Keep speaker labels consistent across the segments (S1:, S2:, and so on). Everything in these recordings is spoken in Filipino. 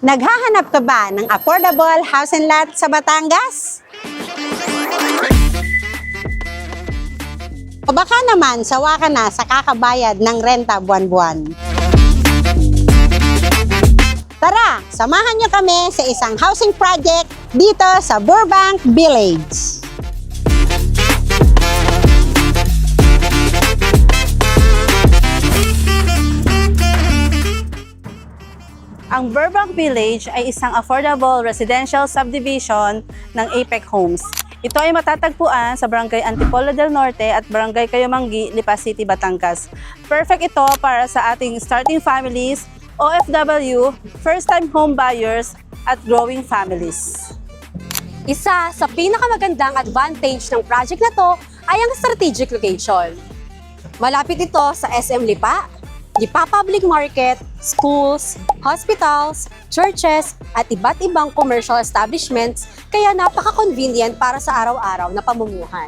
S1: Naghahanap ka ba ng affordable house and lot sa Batangas? O baka naman sawa ka na sa kakabayad ng renta buwan-buwan? Tara, samahan niyo kami sa isang housing project dito sa Burbank Village. Ang Burbank Village ay isang affordable residential subdivision ng Apex Homes. Ito ay matatagpuan sa Barangay Antipolo del Norte at Barangay Cayamanggi, Lipa City, Batangas. Perfect ito para sa ating starting families, OFW, first-time home buyers, at growing families.
S2: Isa sa pinakamagandang advantage ng project na to ay ang strategic location. Malapit ito sa SM Lipa, Lipa Public Market, schools, hospitals, churches, at iba't ibang commercial establishments, kaya napaka-convenient para sa araw-araw na pamumuhay.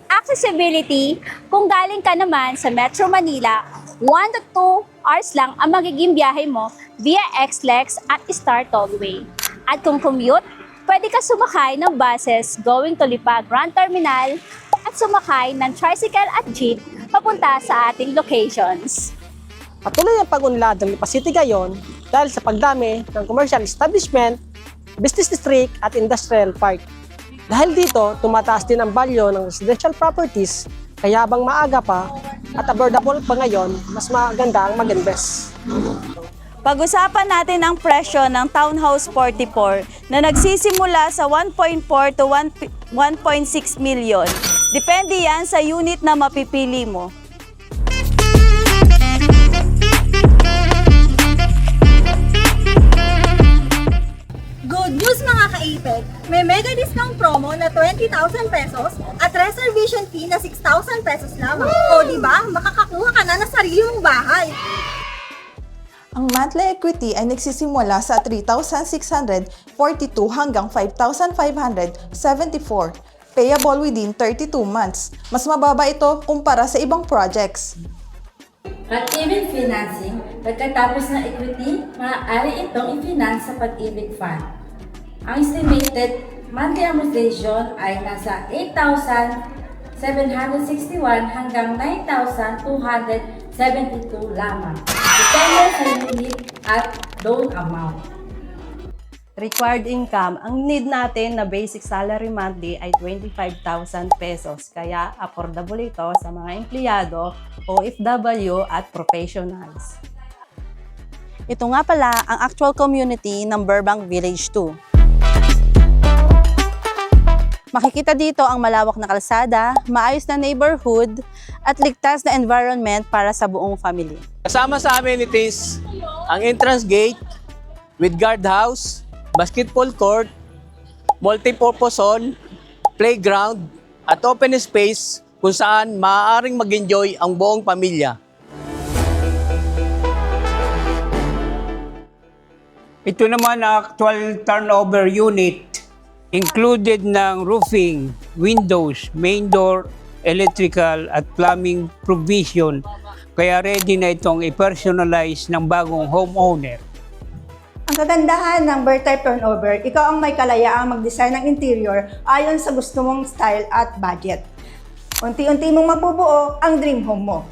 S3: Accessibility, kung galing ka naman sa Metro Manila, 1 to 2 hours lang ang magiging biyahe mo via XLEX at Star Tollway. At kung commute, pwede ka sumakay ng buses going to Lipa Grand Terminal at sumakay ng tricycle at jeep papunta sa ating locations.
S4: Patuloy ang pag-unlad ng Lipa City ngayon dahil sa pagdami ng commercial establishment, business district at industrial park. Dahil dito, tumataas din ang value ng residential properties, kaya habang maaga pa at affordable pa ngayon, mas maganda ang mag-invest.
S5: Pag-usapan natin ang presyo ng Townhouse 44 na nagsisimula sa 1.4 to 1.6 million. Depende yan sa unit na mapipili mo.
S6: Good news mga ka-APEC! May mega discount promo na 20,000 pesos at reservation fee na 6,000 pesos lamang. O diba, makakakuha ka na ng sarili mong bahay.
S7: Ang monthly equity ay nagsisimula sa 3,642 hanggang 5,574, payable within 32 months. Mas mababa ito kumpara sa ibang projects.
S8: Pag-ibig financing, pagkatapos ng equity, maaari itong i-finance sa Pag-ibig Fund. Ang estimated monthly amortization ay nasa 8,761 hanggang 9,272 lamang. Depende sa unit at loan amount.
S9: Required income, ang need natin na basic salary monthly ay 25,000 pesos. Kaya affordable ito sa mga empleyado, OFW at professionals.
S5: Ito nga pala ang actual community ng Burbank Village 2. Makikita dito ang malawak na kalsada, maayos na neighborhood, at ligtas na environment para sa buong family.
S10: Kasama sa amenities, ang entrance gate with guardhouse, basketball court, multipurpose hall, playground, at open space kung saan maaaring mag-enjoy ang buong pamilya.
S11: Ito naman ang actual turnover unit, included ng roofing, windows, main door, electrical at plumbing provision. Kaya ready na itong i-personalize ng bagong homeowner.
S6: Ang kagandahan ng bird-type turnover, ikaw ang may kalayaang mag-design ng interior ayon sa gusto mong style at budget. Unti-unti mong mabubuo ang dream home mo.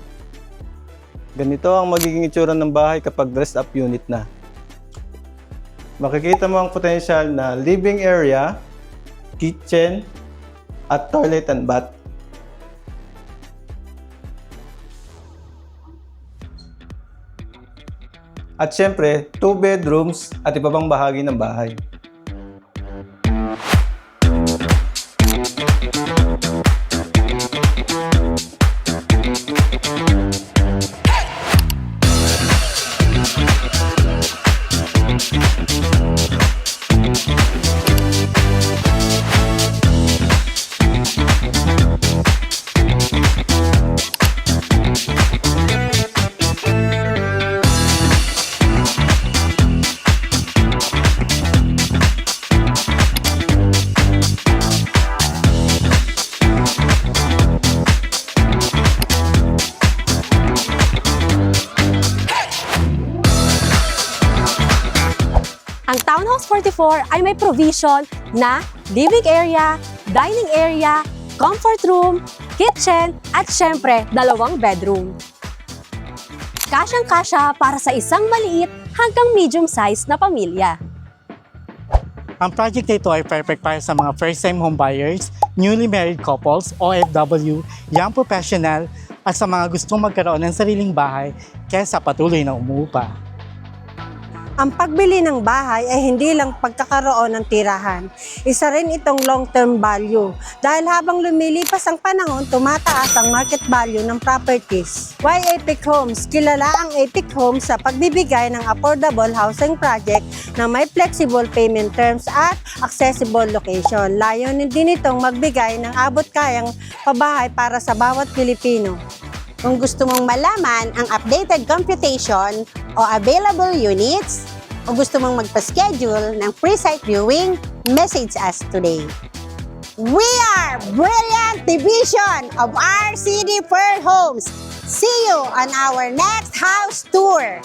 S12: Ganito ang magiging itsura ng bahay kapag dressed up unit na. Makikita mo ang potential na living area, kitchen, at toilet and bath. At syempre, 2 bedrooms at iba pang bahagi ng bahay.
S2: Ang Townhouse 44 ay may provision na living area, dining area, comfort room, kitchen, at syempre, 2 bedroom. Kasyang-kasya para sa isang maliit hanggang medium-size na pamilya.
S13: Ang project na ito ay perfect para sa mga first-time homebuyers, newly married couples, OFW, young professional, at sa mga gustong magkaroon ng sariling bahay kaysa patuloy na umuupa.
S14: Ang pagbili ng bahay ay hindi lang pagkakaroon ng tirahan. Isa rin itong long-term value dahil habang lumilipas ang panahon, tumataas ang market value ng properties. Why Epic Homes? Kilala ang Epic Homes sa pagbibigay ng affordable housing project na may flexible payment terms at accessible location. Layunin din itong magbigay ng abot-kayang pabahay para sa bawat Pilipino.
S15: Kung gusto mong malaman ang updated computation o available units, o gusto mong magpa-schedule ng pre-site viewing, message us today. We are Brilliant Division of RCD Pearl Homes. See you on our next house tour!